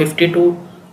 52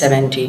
70।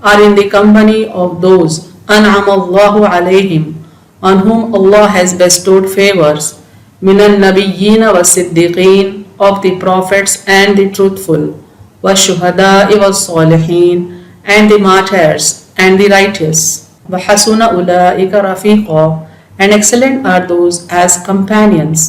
are in the company of those an'amallahu alayhim on whom Allah has bestowed favors, minan nabiyyina was-siddiqeen of the prophets and the truthful, was-shuhada'i was-salihin and the martyrs and the righteous, wa hasuna ulaika rafiqa and excellent are those as companions.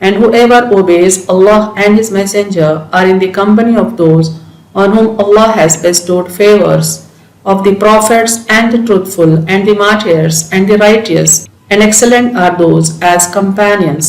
And whoever obeys Allah and his messenger are in the company of those on whom Allah has bestowed favors, of the prophets and the truthful and the martyrs and the righteous, and excellent are those as companions.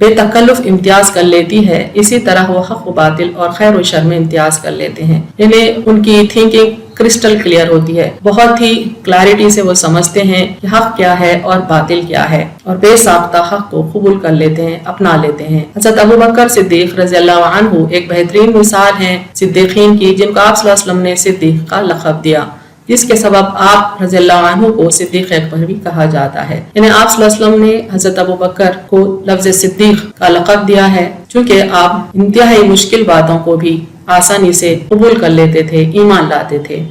بے تکلف امتیاز کر لیتی ہے، اسی طرح وہ حق و باطل اور خیر و شر میں امتیاز کر لیتے ہیں. یعنی ان کی تھنکنگ کرسٹل کلیئر ہوتی ہے، بہت ہی کلیئرٹی سے وہ سمجھتے ہیں کہ حق کیا ہے اور باطل کیا ہے، اور بے ساختہ حق کو قبول کر لیتے ہیں، اپنا لیتے ہیں. حضرت ابو بکر صدیق رضی اللہ عنہ ایک بہترین مثال ہیں صدیقین کی، جن کو آپ صلی اللہ علیہ وسلم نے صدیق کا لقب دیا، جس کے سبب آپ رضی اللہ عنہ کو صدیق اکبر بھی کہا جاتا ہے. یعنی آپ صلی اللہ علیہ وسلم نے حضرت ابو بکر کو لفظ صدیق کا لقب دیا ہے چونکہ آپ انتہائی مشکل باتوں کو بھی آسانی سے قبول کر لیتے تھے، ایمان لاتے تھے.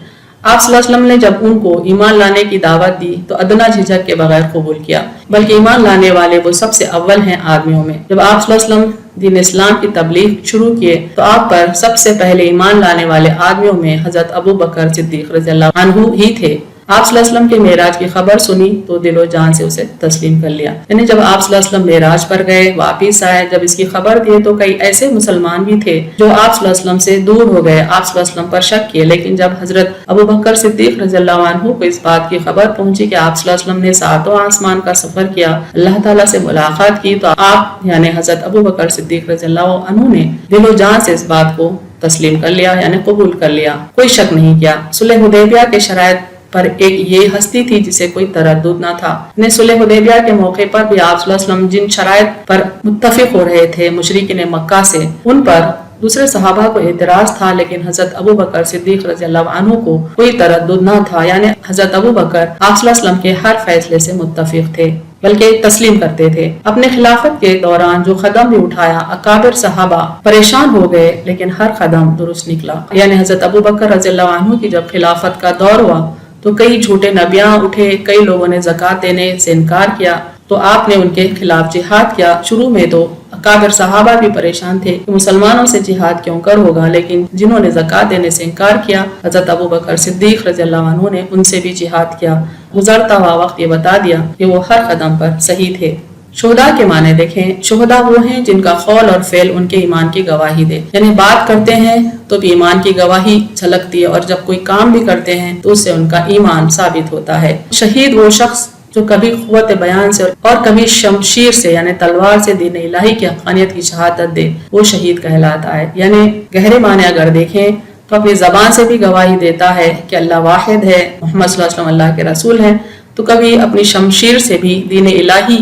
آپ صلی اللہ علیہ وسلم نے جب ان کو ایمان لانے کی دعوت دی تو ادنا جھجک کے بغیر قبول کیا، بلکہ ایمان لانے والے وہ سب سے اول ہیں آدمیوں میں. جب آپ صلی اللہ علیہ وسلم دین اسلام کی تبلیغ شروع کیے تو آپ پر سب سے پہلے ایمان لانے والے آدمیوں میں حضرت ابو بکر صدیق رضی اللہ عنہ ہی تھے. آپ صلی اللہ علیہ وسلم کے معراج کی خبر سنی تو دل و جان سے اسے تسلیم کر لیا. یعنی جب آپ صلی اللہ علیہ وسلم معراج پر گئے، واپس آئے، جب اس کی خبر دی تو کئی ایسے مسلمان بھی تھے جو آپ صلی اللہ علیہ وسلم سے دور ہو گئے، آپ صلی اللہ علیہ وسلم پر شک کیے. لیکن جب حضرت ابو بکر صدیق رضی اللہ عنہ کو اس بات کی خبر پہنچی کہ آپ صلی اللہ علیہ وسلم نے ساتوں آسمان کا سفر کیا، اللہ تعالیٰ سے ملاقات کی، تو آپ یعنی حضرت ابو بکر صدیق رضی اللہ عنہ نے دل و جان سے اس بات کو تسلیم کر لیا، یعنی قبول کر لیا، کوئی شک نہیں کیا. صلح حدیبیہ کے شرائط پر ایک یہ ہستی تھی جسے کوئی تردد نہ تھا. صلح حدیبیہ کے موقع پر بھی آپ صلی اللہ علیہ وسلم جن شرائط پر متفق ہو رہے تھے مشرکین مکہ سے، ان پر دوسرے صحابہ کو اعتراض تھا، لیکن حضرت ابو بکر صدیق رضی اللہ عنہ کو کوئی تردد نہ تھا. یعنی حضرت ابو بکر آپ صلی اللہ علیہ وسلم کے ہر فیصلے سے متفق تھے، بلکہ تسلیم کرتے تھے. اپنے خلافت کے دوران جو قدم بھی اٹھایا، اکابر صحابہ پریشان ہو گئے لیکن ہر قدم درست نکلا. یعنی حضرت ابو بکر رضی اللہ عنہ کی جب خلافت کا دور ہوا تو کئی جھوٹے نبیاں اٹھے، کئی لوگوں نے زکوٰۃ دینے سے انکار کیا، تو آپ نے ان کے خلاف جہاد کیا. شروع میں تو اکابر صحابہ بھی پریشان تھے کہ مسلمانوں سے جہاد کیوں کر ہوگا، لیکن جنہوں نے زکوٰۃ دینے سے انکار کیا، حضرت ابو بکر صدیق رضی اللہ عنہ نے ان سے بھی جہاد کیا. گزرتا ہوا وقت یہ بتا دیا کہ وہ ہر قدم پر صحیح تھے. شہداء کے معنی دیکھیں، شہداء وہ ہیں جن کا قول اور فعل ان کے ایمان کی گواہی دے. یعنی بات کرتے ہیں تو بھی ایمان کی گواہی جھلکتی ہے، اور جب کوئی کام بھی کرتے ہیں تو اس سے ان کا ایمان ثابت ہوتا ہے. شہید وہ شخص جو کبھی قوت بیان سے اور کبھی شمشیر سے یعنی تلوار سے دین الہی کی حقانیت کی شہادت دے، وہ شہید کہلاتا ہے. یعنی گہرے معنی اگر دیکھیں تو اپنی زبان سے بھی گواہی دیتا ہے کہ اللہ واحد ہے، محمد صلی اللہ علیہ وسلم اللہ کے رسول ہیں، تو کبھی اپنی شمشیر سے بھی دین الہی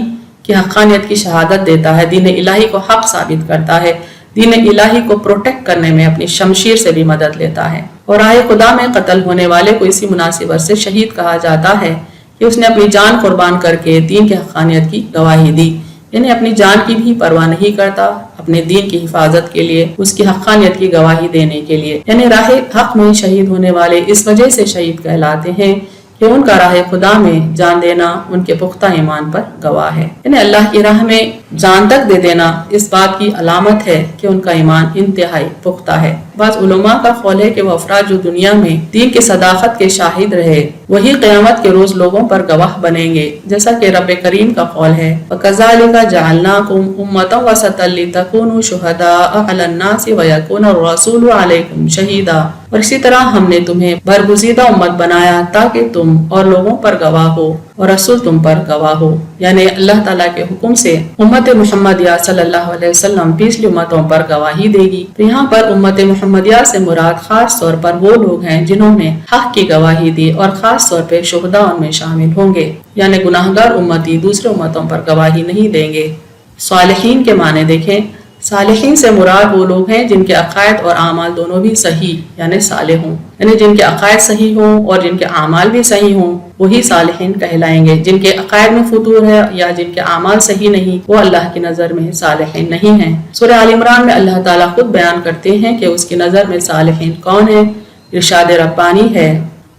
کی حقانیت کی شہادت دیتا ہے، دین الہی کو حق ثابت کرتا ہے، دین الہی کو پروٹیکٹ کرنے میں اپنی شمشیر سے بھی مدد لیتا ہے. اور راہ خدا میں قتل ہونے والے کو اسی مناسبت سے شہید کہا جاتا ہے کہ اس نے اپنی جان قربان کر کے دین کی حقانیت کی گواہی دی. یعنی اپنی جان کی بھی پرواہ نہیں کرتا اپنے دین کی حفاظت کے لیے، اس کی حقانیت کی گواہی دینے کے لیے. یعنی راہ حق میں شہید ہونے والے اس وجہ سے شہید کہلاتے ہیں کہ ان کا راہ خدا میں جان دینا ان کے پختہ ایمان پر گواہ ہے. یعنی اللہ کی راہ میں جان تک دے دینا اس بات کی علامت ہے کہ ان کا ایمان انتہائی پختہ ہے. بعض علماء کا قول ہے کہ وہ افراد جو دنیا میں دین کی صداقت کے شاہد رہے وہی قیامت کے روز لوگوں پر گواہ بنیں گے، جیسا کہ رب کریم کا قول ہے وَكَذَلِكَ جَعَلْنَاكُمْ أُمَّةً وَسَطًا لِتَكُونُوا شُهَدَاءَ عَلَى النَّاسِ وَيَكُونَ الرَّسُولُ عَلَيْكُمْ شَهِيدًا. اور اسی طرح ہم نے تمہیں برگزیدہ امت بنایا تاکہ تم اور لوگوں پر گواہ ہو اور رسول تم پر گواہ ہو. یعنی اللہ تعالیٰ کے حکم سے امت محمدیہ صلی اللہ علیہ وسلم پچھلی امتوں پر گواہی دے گی. تو یہاں پر امت محمدیہ سے مراد خاص طور پر وہ لوگ ہیں جنہوں نے حق کی گواہی دی، اور خاص طور پہ شہداء ان میں شامل ہوں گے. یعنی گناہگار امتی دوسرے امتوں پر گواہی نہیں دیں گے. صالحین کے معنی دیکھیں، صالحین سے مراد وہ لوگ ہیں جن کے عقائد اور اعمال دونوں بھی صحیح یعنی صالح ہوں. یعنی جن کے عقائد صحیح ہوں اور جن کے اعمال بھی صحیح ہوں وہی صالحین کہلائیں گے. جن کے عقائد میں فتور ہے یا جن کے اعمال صحیح نہیں وہ اللہ کی نظر میں صالحین نہیں ہیں. سورہ آل عمران میں اللہ تعالیٰ خود بیان کرتے ہیں کہ اس کی نظر میں صالحین کون ہیں. ارشاد ربانی ہے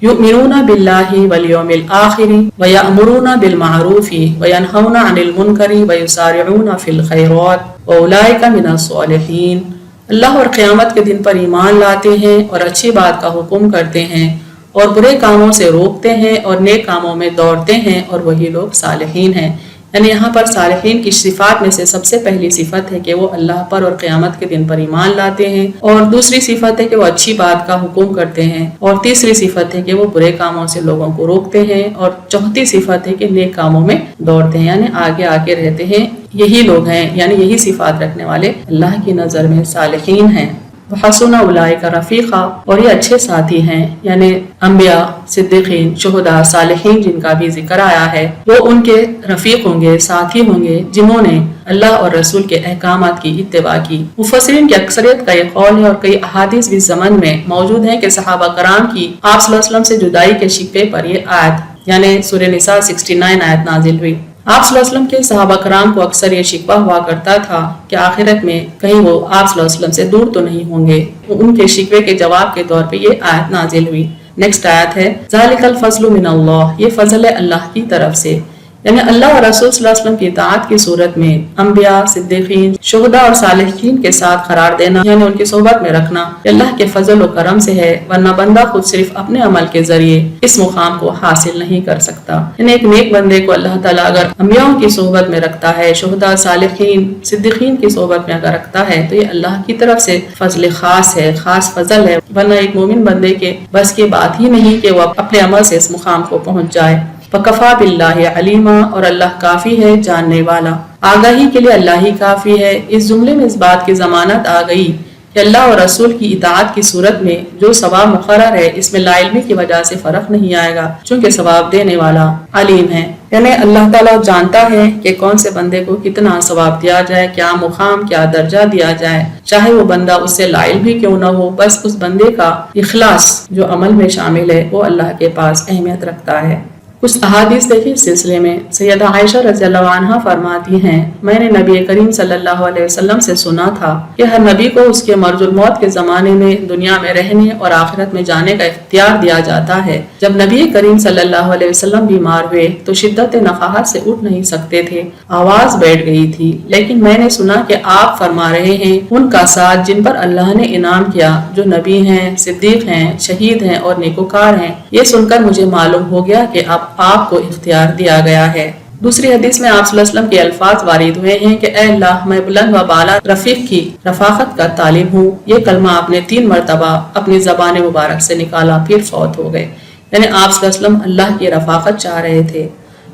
یؤمنون باللہ والیوم الآخر ویأمرون بالمعروف وینہون عن المنکر ویسارعون فی الخیرات واولئک من الصالحین. اللہ اور قیامت کے دن پر ایمان لاتے ہیں اور اچھی بات کا حکم کرتے ہیں اور برے کاموں سے روکتے ہیں اور نیک کاموں میں دوڑتے ہیں اور وہی لوگ صالحین ہیں. یعنی یہاں پر صالحین کی صفات میں سے سب سے پہلی صفت ہے کہ وہ اللہ پر اور قیامت کے دن پر ایمان لاتے ہیں، اور دوسری صفت ہے کہ وہ اچھی بات کا حکم کرتے ہیں، اور تیسری صفت ہے کہ وہ برے کاموں سے لوگوں کو روکتے ہیں، اور چوتھی صفت ہے کہ نیک کاموں میں دوڑتے ہیں، یعنی آگے آگے رہتے ہیں۔ یہی لوگ ہیں، یعنی یہی صفات رکھنے والے اللہ کی نظر میں صالحین ہیں۔ وحسن اولئک رفیقا، اور یہ اچھے ساتھی ہیں، یعنی انبیاء، صدیقین، شہداء، صالحین جن کا بھی ذکر آیا ہے، وہ ان کے رفیق ہوں گے، ساتھی ہوں گے جنہوں نے اللہ اور رسول کے احکامات کی اتباع کی۔ مفسرین کی اکثریت کا یہ قول ہے، اور کئی احادیث بھی زمن میں موجود ہیں کہ صحابہ کرام کی آپ صلی اللہ علیہ وسلم سے جدائی کے شکوے پر یہ آیت یعنی سورہ نساء 69 آیت نازل ہوئی۔ آپ صلی اللہ علیہ وسلم کے صحابہ کرام کو اکثر یہ شکوہ ہوا کرتا تھا کہ آخرت میں کہیں وہ آپ صلی اللہ علیہ وسلم سے دور تو نہیں ہوں گے۔ ان کے شکوے کے جواب کے طور پہ یہ آیت نازل ہوئی۔ نیکسٹ آیت ہے ذالک الفضل من اللہ، یہ فضل ہے اللہ کی طرف سے، یعنی اللہ اور رسول صلی اللہ علیہ وسلم کی اطاعت کی صورت میں انبیاء، صدیقین، شہداء اور صالحین کے ساتھ قرار دینا، یعنی ان کی صحبت میں رکھنا، یہ اللہ کے فضل و کرم سے ہے، ورنہ بندہ خود صرف اپنے عمل کے ذریعے اس مقام کو حاصل نہیں کر سکتا۔ یعنی ایک نیک بندے کو اللہ تعالیٰ اگر انبیاء کی صحبت میں رکھتا ہے، شہداء، صالحین، صدیقین کی صحبت میں اگر رکھتا ہے، تو یہ اللہ کی طرف سے فضل خاص ہے، خاص فضل ہے، ورنہ ایک مومن بندے کے بس کی بات ہی نہیں کہ وہ اپنے عمل سے اس مقام کو پہنچ جائے۔ وَكَفَى بِاللَّهِ عَلِيمًا، اور اللہ کافی ہے جاننے والا، آگاہی کے لیے اللہ ہی کافی ہے۔ اس جملے میں اس بات کی ضمانت آ گئی کہ اللہ اور رسول کی اطاعت کی صورت میں جو ثواب مقرر ہے، اس میں لا علمی کی وجہ سے فرق نہیں آئے گا، چونکہ ثواب دینے والا علیم ہے، یعنی اللہ تعالیٰ جانتا ہے کہ کون سے بندے کو کتنا ثواب دیا جائے، کیا مقام، کیا درجہ دیا جائے، چاہے وہ بندہ اس سے لا علم بھی کیوں نہ ہو، بس اس بندے کا اخلاص جو عمل میں شامل ہے وہ اللہ کے پاس اہمیت رکھتا ہے۔ کچھ احادیث دیکھیں اس سلسلے میں۔ سیدہ عائشہ رضی اللہ عنہا فرماتی ہیں، میں نے نبی کریم صلی اللہ علیہ وسلم سے سنا تھا کہ ہر نبی کو اس کے مرض الموت کے زمانے میں دنیا میں رہنے اور آخرت میں جانے کا اختیار دیا جاتا ہے۔ جب نبی کریم صلی اللہ علیہ وسلم بیمار ہوئے تو شدت نقاہت سے اٹھ نہیں سکتے تھے، آواز بیٹھ گئی تھی، لیکن میں نے سنا کہ آپ فرما رہے ہیں ان کا ساتھ جن پر اللہ نے انعام کیا، جو نبی ہیں، صدیق ہیں، شہید ہیں اور نیکوکار ہیں۔ یہ سن کر مجھے معلوم ہو گیا کہ اب آپ کو اختیار دیا گیا ہے۔ دوسری حدیث میں آپ صلی اللہ علیہ وسلم کے الفاظ وارد ہوئے ہیں کہ اے اللہ، میں بلند و بالا رفیق کی رفاقت کا طالب ہوں۔ یہ کلمہ آپ نے 3 مرتبہ اپنی زبان مبارک سے نکالا، پھر فوت ہو گئے، یعنی آپ صلی اللہ علیہ وسلم اللہ کی رفاقت چاہ رہے تھے۔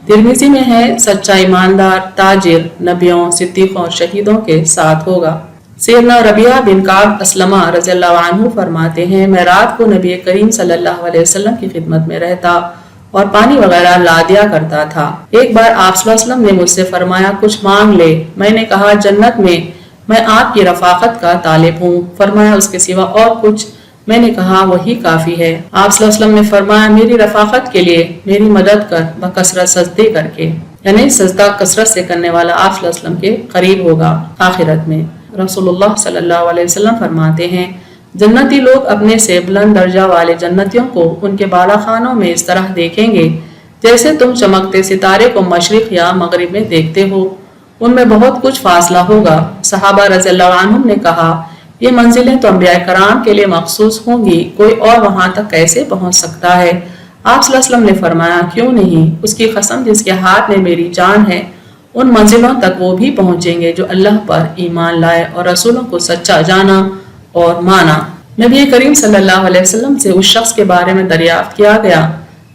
ترمذی میں ہے سچا ایماندار تاجر نبیوں، صدیقوں اور شہیدوں کے ساتھ ہوگا۔ سیدنا ربیعہ بن کعب اسلمہ رضی اللہ عنہ فرماتے ہیں، میں رات کو نبی کریم صلی اللہ علیہ وسلم کی خدمت میں رہتا اور پانی وغیرہ لا دیا کرتا تھا۔ ایک بار آپ صلی اللہ علیہ وسلم نے مجھ سے فرمایا کچھ مانگ لے۔ میں نے کہا جنت میں آپ کی رفاقت کا طالب ہوں۔ فرمایا اس کے سوا اور کچھ؟ میں نے کہا وہی کافی ہے۔ آپ صلی اللہ علیہ وسلم نے فرمایا میری رفاقت کے لیے میری مدد کر بکثرت سجدے کر کے، یعنی سجدہ کثرت سے کرنے والا آپ صلی اللہ علیہ وسلم کے قریب ہوگا آخرت میں۔ رسول اللہ صلی اللہ علیہ وسلم فرماتے ہیں جنتی لوگ اپنے سے بلند درجہ والے جنتیوں کو ان کے بالا خانوں میں اس طرح دیکھیں گے جیسے تم چمکتے ستارے کو مشرق یا مغرب میں دیکھتے ہو، ان میں بہت کچھ فاصلہ ہوگا۔ صحابہ رضی اللہ عنہم نے کہا یہ منزلیں تو انبیاء کرام کے لیے مخصوص ہوں گی، کوئی اور وہاں تک کیسے پہنچ سکتا ہے؟ آپ صلی اللہ علیہ وسلم نے فرمایا کیوں نہیں، اس کی قسم جس کے ہاتھ میں میری جان ہے، ان منزلوں تک وہ بھی پہنچیں گے جو اللہ پر ایمان لائے اور رسولوں کو سچا جانا اور مانا۔ نبی کریم صلی اللہ علیہ وسلم سے اس شخص کے بارے میں دریافت کیا گیا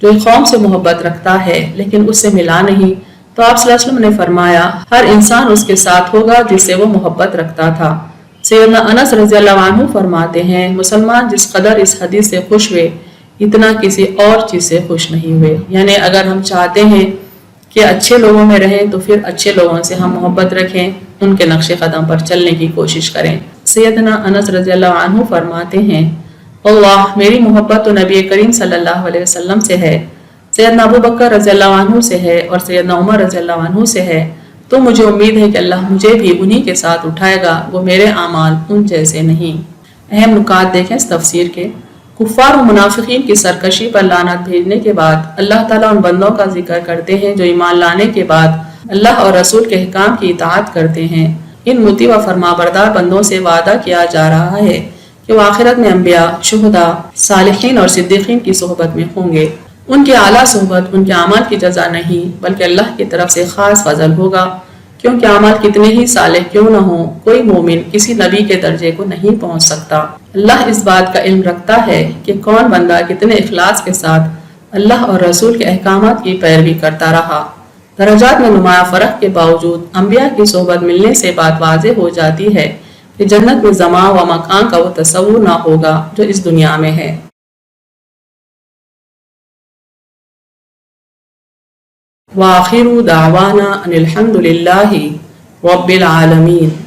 جو ایک قوم سے محبت رکھتا ہے لیکن اس سے ملا نہیں، تو آپ صلی اللہ علیہ وسلم نے فرمایا ہر انسان اس کے ساتھ ہوگا جس سے وہ محبت رکھتا تھا۔ سیدنا انس رضی اللہ عنہ فرماتے ہیں مسلمان جس قدر اس حدیث سے خوش ہوئے اتنا کسی اور چیز سے خوش نہیں ہوئے، یعنی اگر ہم چاہتے ہیں کہ اچھے لوگوں میں رہیں تو پھر اچھے لوگوں سے ہم محبت رکھیں، ان کے نقش قدم پر چلنے کی کوشش کریں۔ سیدنا انس رضی اللہ عنہ فرماتے ہیں اللہ میری محبت تو نبی کریم صلی اللہ علیہ وسلم سے ہے، سیدنا ابو بکر رضی اللہ عنہ سے ہے اور سیدنا عمر رضی اللہ عنہ سے ہے، تو مجھے امید ہے کہ اللہ مجھے بھی انہی کے ساتھ اٹھائے گا، وہ میرے اعمال ان جیسے نہیں۔ اہم نکات دیکھیں اس تفسیر کے۔ کفار و منافقین کی سرکشی پر لعنت بھیجنے کے بعد اللہ تعالیٰ ان بندوں کا ذکر کرتے ہیں جو ایمان لانے کے بعد اللہ اور رسول کے احکام کی اطاعت کرتے ہیں۔ ان مطیع و فرمانبردار بندوں سے وعدہ کیا جا رہا ہے کہ وہ آخرت میں انبیاء، شہداء، صالحین اور صدیقین کی صحبت میں ہوں گے۔ ان کی اعلیٰ صحبت ان کے اعمال کی جزا نہیں بلکہ اللہ کی طرف سے خاص فضل ہوگا، کیونکہ اعمال کتنے ہی صالح کیوں نہ ہوں، کوئی مومن کسی نبی کے درجے کو نہیں پہنچ سکتا۔ اللہ اس بات کا علم رکھتا ہے کہ کون بندہ کتنے اخلاص کے ساتھ اللہ اور رسول کے احکامات کی پیروی کرتا رہا۔ درجات میں نمایاں فرق کے باوجود انبیاء کی صحبت ملنے سے بات واضح ہو جاتی ہے کہ جنت میں زمان و مکان کا وہ تصور نہ ہوگا جو اس دنیا میں ہے۔ وآخر دعوانا ان الحمد للہ رب العالمین۔